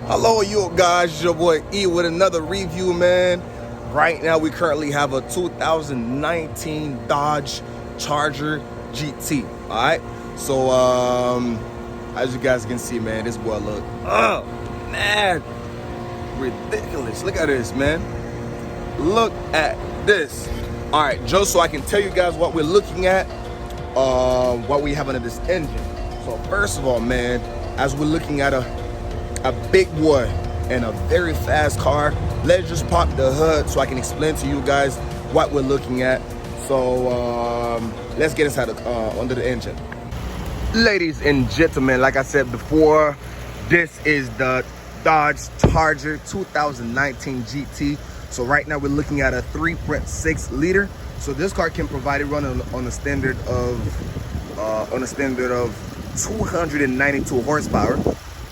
Hello, you guys. It's your boy E with another review, man. Right now, we currently have a 2019 Dodge Charger GT. All right. So, as you guys can see, man, this boy look, oh man, ridiculous. Look at this, man. Look at this. All right, just so I can tell you guys what we're looking at, what we have under this engine. So, first of all, man, as we're looking at a big boy and a very fast car, let's just pop the hood so I can explain to you guys what we're looking at. So let's get inside under the engine. Ladies and gentlemen, like I said before, this is the Dodge Charger 2019 GT. So right now we're looking at a 3.6 liter. So this car can provide it running on a standard of 292 horsepower.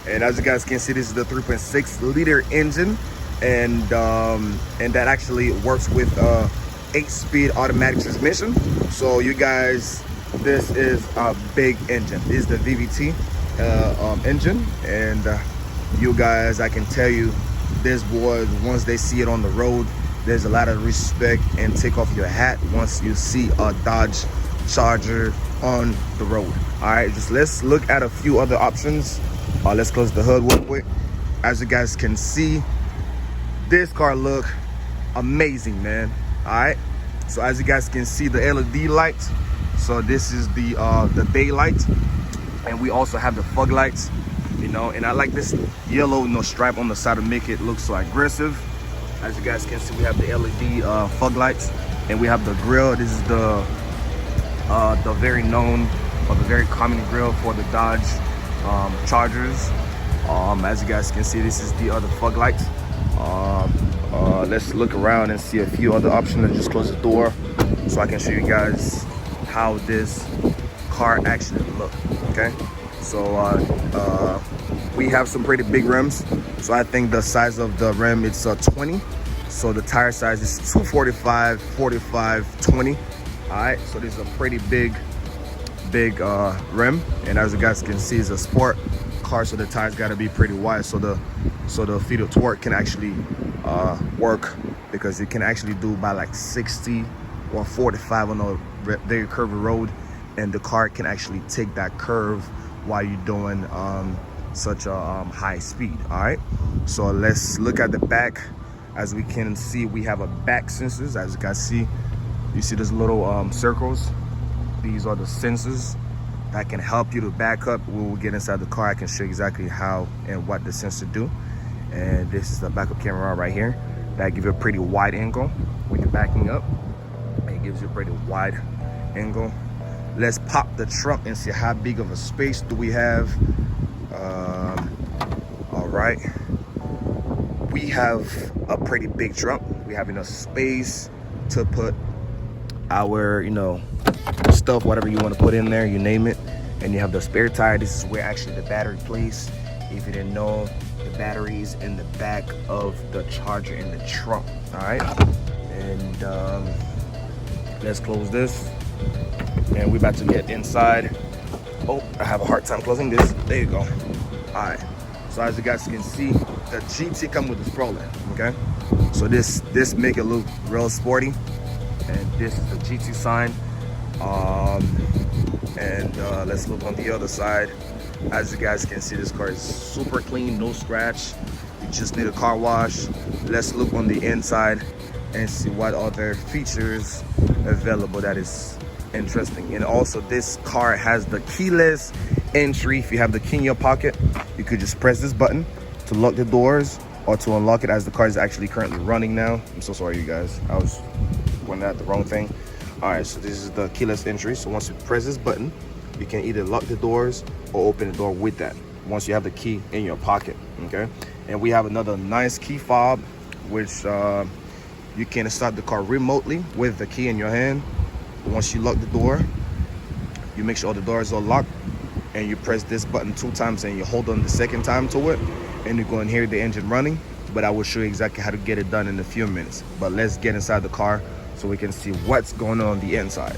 And as you guys can see, this is the 3.6 liter engine, and that actually works with 8-speed automatic transmission. So you guys, this is a big engine. This is the VVT engine, and you guys, I can tell you, this boy, once they see it on the road, there's a lot of respect and take off your hat once you see a Dodge Charger on the road. All right, just let's look at a few other options. Let's close the hood real quick. As you guys can see, this car look amazing, man. All right, so as you guys can see, the LED lights. So this is the daylight, and we also have the fog lights, you know. And I like this yellow stripe on the side to make it look so aggressive. As you guys can see, we have the LED fog lights, and we have the grill. This is the very known or the very common grill for the Dodge Chargers. As you guys can see, this is the other fog lights. Let's look around and see a few other options. Let's just close the door so I can show you guys how this car actually looks. Okay, so we have some pretty big rims. So I think the size of the rim, it's 20. So the tire size is 245, 45, 20. All right, so this is a pretty big rim, and as you guys can see, it's a sport car, so the tires got to be pretty wide, so the feet of torque can actually work, because it can actually do by like 60 or 45 on a very curvy road, and the car can actually take that curve while you're doing such a high speed. All right, so let's look at the back. As we can see, we have a back sensors. As you guys see, you see those little circles. These are the sensors that can help you to back up. When we get inside the car, I can show you exactly how and what the sensor do. And this is the backup camera right here. That gives you a pretty wide angle when you're backing up. It gives you a pretty wide angle. Let's pop the trunk and see how big of a space do we have. All right. We have a pretty big trunk. We have enough space to put our, stuff, whatever you want to put in there, you name it. And you have the spare tire. This is where actually the battery plays. If you didn't know, the battery is in the back of the Charger in the trunk. All right, and let's close this, and we're about to get inside. Oh, I have a hard time closing this. There you go. All right, so as you guys can see, the GT comes with the stroller. Okay, so this make it look real sporty, and this is the GT sign. Let's look on the other side. As you guys can see, this car is super clean, no scratch. You just need a car wash. Let's look on the inside and see what other features available that is interesting. And also, this car has the keyless entry. If you have the key in your pocket, you could just press this button to lock the doors or to unlock it, as the car is actually currently running now. I'm so sorry, you guys. I was pointing at the wrong thing. All right, so this is the keyless entry. So once you press this button, you can either lock the doors or open the door with that, once you have the key in your pocket. Okay, and we have another nice key fob, which you can start the car remotely with the key in your hand. Once you lock the door, you make sure all the doors are locked, and you press this button 2 times, and you hold on the second time to it, and you're going to hear the engine running. But I will show you exactly how to get it done in a few minutes. But let's get inside the car so we can see what's going on the inside.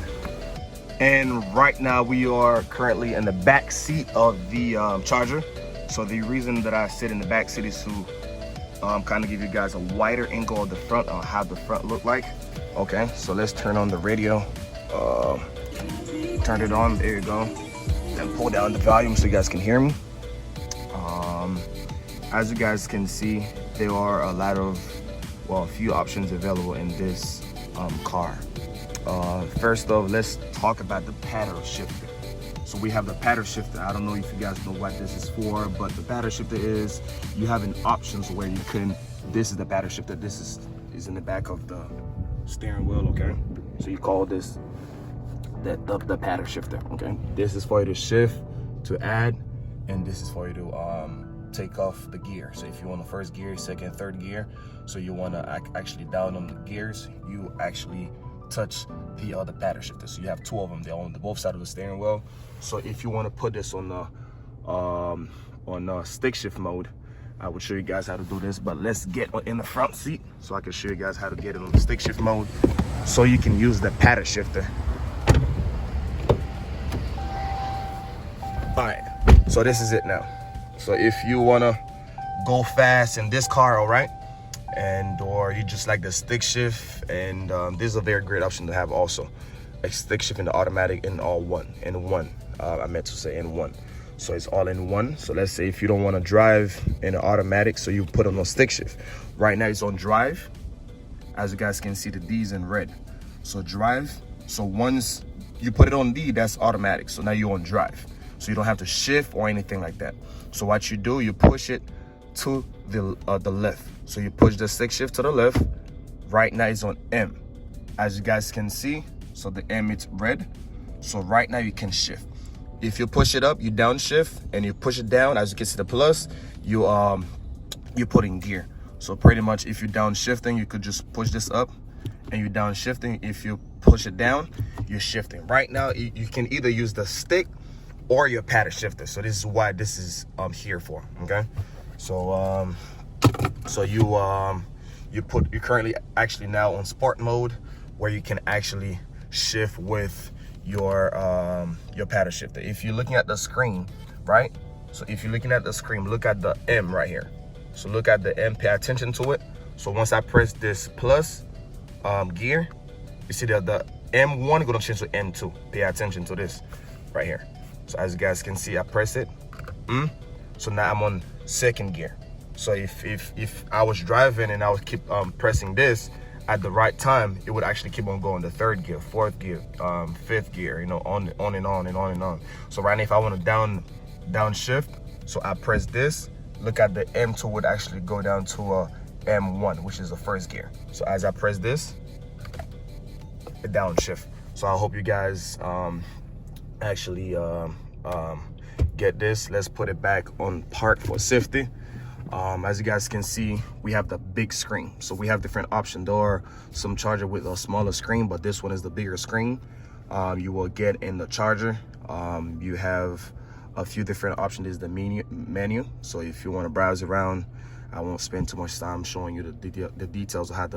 And right now we are currently in the back seat of the Charger. So the reason that I sit in the back seat is to kind of give you guys a wider angle of the front on how the front look like. Okay, so let's turn on the radio. Turn it on, there you go. And pull down the volume so you guys can hear me. As you guys can see, there are a lot of, well, a few options available in this car. First off, let's talk about the paddle shifter. So we have the paddle shifter. I don't know if you guys know what this is for, but the paddle shifter is, you have an options where you can, this is the paddle shifter. This is in the back of the steering wheel, okay? So you call this the paddle shifter, okay? This is for you to shift, to add, and this is for you to take off the gear. So if you want the first gear, second, third gear, so you want to actually down on the gears, you actually touch the paddle shifter. So you have two of them. They're on both sides of the steering wheel. So if you want to put this on the stick shift mode, I will show you guys how to do this. But let's get in the front seat so I can show you guys how to get it on the stick shift mode, so you can use the paddle shifter. All right, so this is it now. So if you want to go fast in this car, all right, and or you just like the stick shift, and this is a very great option to have also, a stick shift in the automatic in one. I meant to say in one. So it's all in one. So let's say if you don't want to drive in the automatic, so you put on a stick shift. Right now it's on drive. As you guys can see, the D is in red. So drive. So once you put it on D, that's automatic. So now you're on drive. So you don't have to shift or anything like that. So what you do, you push it to the left. So you push the stick shift to the left. Right now it's on M. As you guys can see, so the M, it's red. So right now you can shift. If you push it up, you downshift, and you push it down, as you can see the plus, you put in gear. So pretty much if you're downshifting, you could just push this up, and you're downshifting. If you push it down, you're shifting. Right now you can either use the stick or your paddle shifter. So this is why this is here for, okay? So so you're currently actually now on sport mode, where you can actually shift with your paddle shifter. If you're looking at the screen, right? So if you're looking at the screen, look at the M right here. So look at the M, pay attention to it. So once I press this plus gear, you see that the M1 gonna change to M2. Pay attention to this right here. So as you guys can see, I press it. So now I'm on second gear. So if I was driving and I would keep pressing this at the right time, it would actually keep on going to third gear, fourth gear, fifth gear, you know, on and on and on and on. So right now, if I want to downshift, so I press this, look at the M2 would actually go down to a M1, which is the first gear. So as I press this, it downshift. So I hope you guys actually get this. Let's put it back on park for safety. As you guys can see, we have the big screen. So we have different options. There are some charger with a smaller screen, but this one is the bigger screen. You will get in the charger. You have a few different options. This is the menu. So if you want to browse around, I won't spend too much time showing you the details of how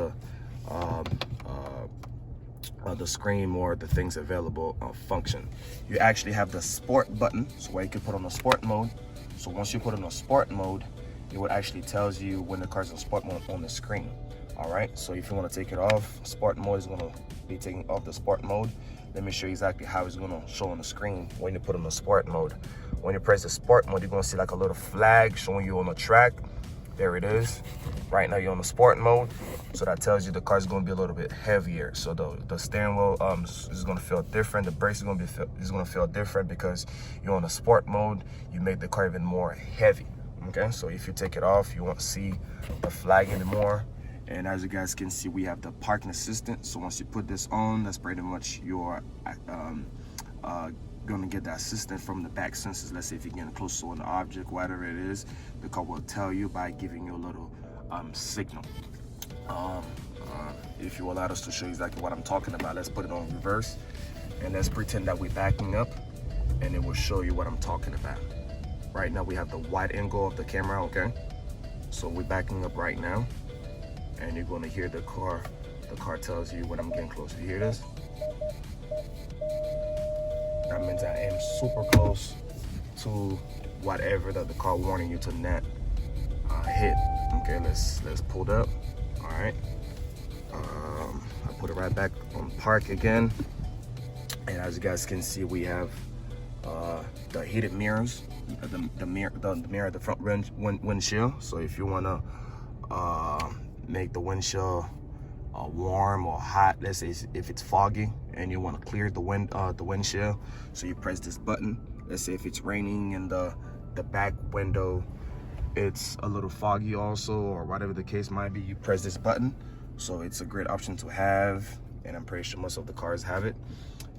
the screen or the things available function. You actually have the sport button, so where you can put on the sport mode. So once you put on a sport mode, it would actually tells you when the car's in sport mode on the screen. All right, so if you want to take it off, sport mode is going to be taking off the sport mode. Let me show you exactly how it's going to show on the screen when you put on the sport mode. When you press the sport mode, you're going to see like a little flag showing you on the track. There it is. Right now you're on the sport mode, so that tells you the car is going to be a little bit heavier. So the steering wheel is going to feel different. The brakes is going to feel different because you're on the sport mode. You make the car even more heavy. Okay, so if you take it off, you won't see the flag anymore. And as you guys can see, we have the parking assistant. So once you put this on, that's pretty much your gonna get the assistant from the back sensors. Let's say if you're getting close to an object, whatever it is, the car will tell you by giving you a little signal. If you allow us to show you exactly what I'm talking about, let's put it on reverse and let's pretend that we're backing up, and it will show you what I'm talking about. Right now we have the wide angle of the camera, okay? So we're backing up right now, and you're gonna hear the car tells you when I'm getting close. You hear this? That means I am super close to whatever that the car warning you to not hit. Okay, let's pull it up. All right, I put it right back on park again, and as you guys can see, we have the heated mirrors, the mirror at the front windshield. So if you want to make the windshield warm or hot, let's say if it's foggy and you want to clear the windshield, so you press this button. Let's say if it's raining and the back window, it's a little foggy also, or whatever the case might be, you press this button. So it's a great option to have, and I'm pretty sure most of the cars have it.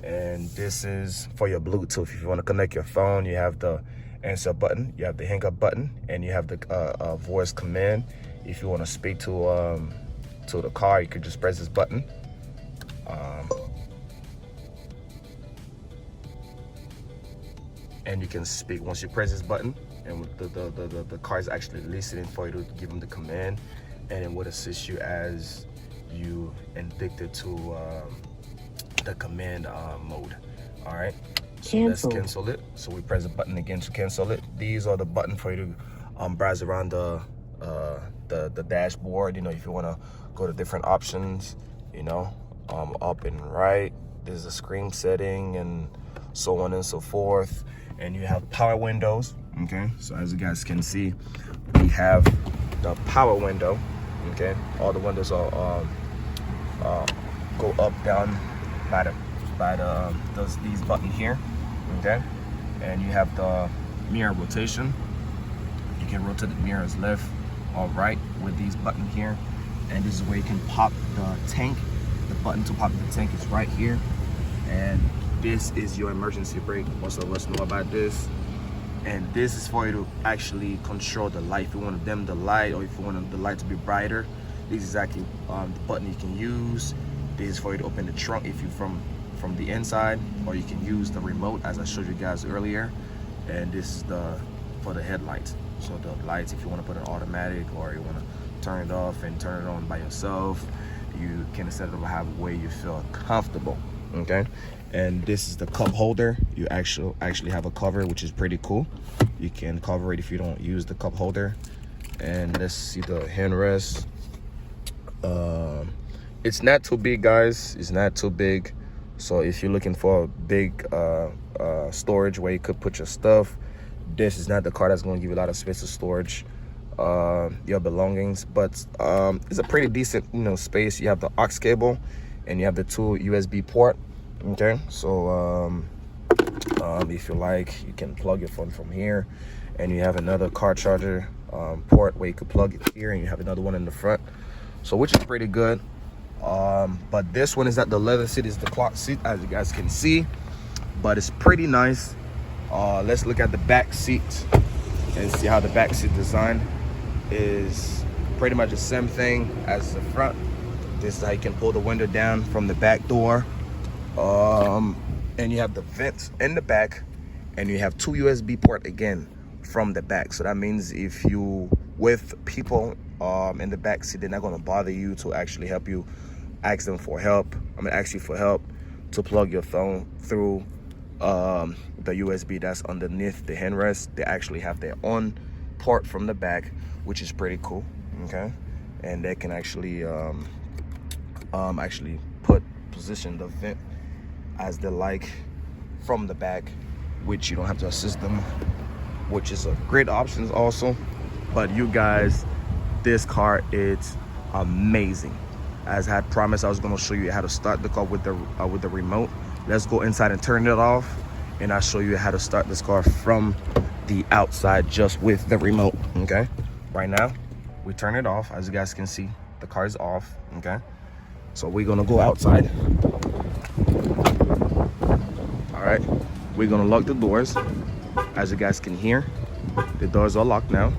And this is for your Bluetooth. If you want to connect your phone, you have the answer button, you have the hang up button, and you have the voice command. If you want to speak to the car, you could just press this button. And you can speak once you press this button, and the car is actually listening for you to give them the command, and it would assist you as you addicted to the command mode. All right, so let's cancel it. So we press the button again to cancel it. These are the button for you to browse around the dashboard. You know, if you want to go to different options, you know, up and right. There's a screen setting and so on and so forth. And you have power windows. Okay, so as you guys can see, we have the power window. Okay, all the windows are go up, down by these buttons here. Okay, and you have the mirror rotation. You can rotate the mirrors left or right with these buttons here, and this is where you can pop the tank. The button to pop the tank is right here, and this is your emergency brake. Most of us know about this. And this is for you to actually control the light. If you want to dim the light, or if you want the light to be brighter, this is exactly the button you can use. This is for you to open the trunk if you from the inside, or you can use the remote as I showed you guys earlier. And this is for the headlights. So the lights, if you want to put it automatic, or you want to turn it off and turn it on by yourself, you can set it up however way you feel comfortable. Okay, and this is the cup holder. You actually have a cover, which is pretty cool. You can cover it if you don't use the cup holder. And let's see the handrest. It's not too big, guys. It's not too big. So if you're looking for a big storage where you could put your stuff, this is not the car that's going to give you a lot of space to storage your belongings. But it's a pretty decent, you know, space. You have the aux cable, and you have the 2 USB port. Okay, so if you like, you can plug your phone from here, and you have another car charger port where you could plug it here, and you have another one in the front, so which is pretty good. But this one is not the leather seat, it's the cloth seat, as you guys can see, but it's pretty nice. Let's look at the back seat and see how the back seat design is. Pretty much the same thing as the front. This is how you can pull the window down from the back door. And you have the vents in the back, and you have 2 USB port again from the back. So that means if you with people in the back seat, they're not going to bother you to actually help you ask them for help. Ask you for help to plug your phone through the USB that's underneath the handrest. They actually have their own port from the back, which is pretty cool. Okay, and they can actually position the vent as they like from the back, which you don't have to assist them, which is a great option also. But you guys, this car is amazing. As I had promised, I was going to show you how to start the car with the remote. Let's go inside and turn it off, and I'll show you how to start this car from the outside just with the remote. Okay, right now we turn it off. As you guys can see, the car is off. Okay, so we're gonna go outside. All right, we're gonna lock the doors. As you guys can hear, the doors are locked now,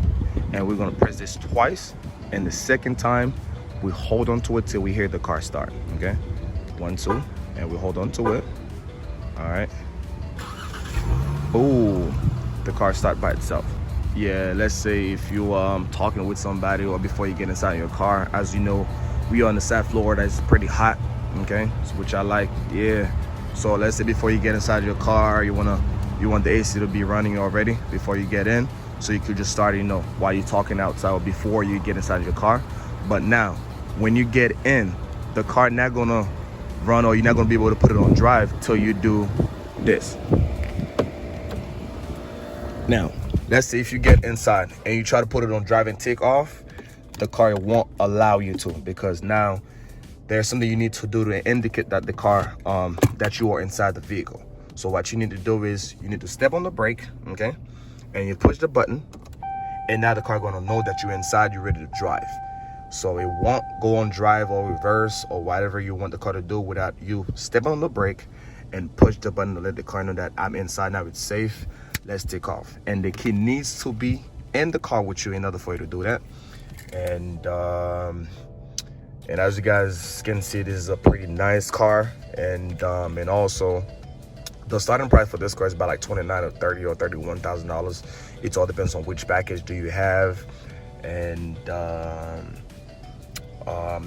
and we're gonna press this twice, and the second time we hold on to it till we hear the car start. Okay, 1, 2, and we hold on to it. All right. Oh, the car start by itself. Yeah, let's say if you talking with somebody, or before you get inside your car. As you know, we are on the South Florida, it's pretty hot. Okay, which I like. Yeah, so let's say before you get inside your car, you wanna you want the AC to be running already before you get in, so you could just start, you know, while you're talking outside or before you get inside your car. But now, when you get in, the car not gonna run, or you're not gonna be able to put it on drive till you do this. Now, let's say if you get inside and you try to put it on drive and take off, the car won't allow you to, because now there's something you need to do to indicate that the car, that you are inside the vehicle. So what you need to do is you need to step on the brake, okay? And you push the button, and now the car gonna know that you're inside, you're ready to drive. So it won't go on drive or reverse or whatever you want the car to do without you stepping on the brake and push the button to let the car know that I'm inside, now it's safe, let's take off. And the key needs to be in the car with you in order for you to do that. And as you guys can see, this is a pretty nice car. And also the starting price for this car is about like $29,000 or $30,000 or $31,000. It all depends on which package do you have. And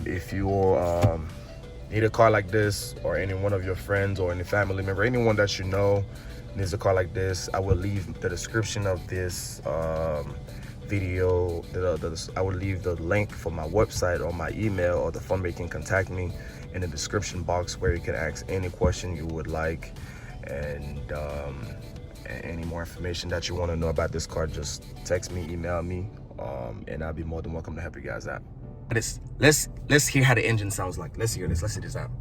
if you need a car like this, or any one of your friends or any family member, anyone that you know needs a car like this, I will leave the description of this video. I will leave the link for my website or my email, or the phone where you can contact me in the description box, where you can ask any question you would like. And any more information that you want to know about this car, just text me, email me, and I'll be more than welcome to help you guys out. Let's hear how the engine sounds like. Let's hear this. Let's see this out.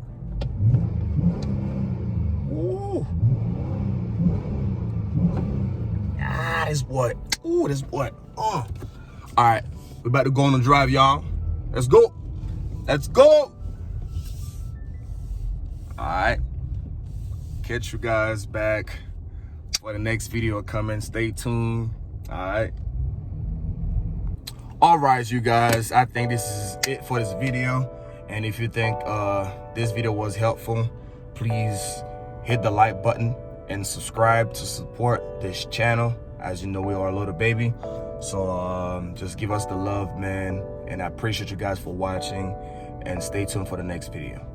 Ooh. Ah, this what? Ooh, this what? Oh. All right, we're about to go on the drive, y'all. Let's go. Let's go. All right. Catch you guys back for the next video coming. Stay tuned. All right, you guys, I think this is it for this video. And if you think this video was helpful, please hit the like button and subscribe to support this channel. As you know, we are a little baby, so just give us the love, man. And I appreciate you guys for watching, and stay tuned for the next video.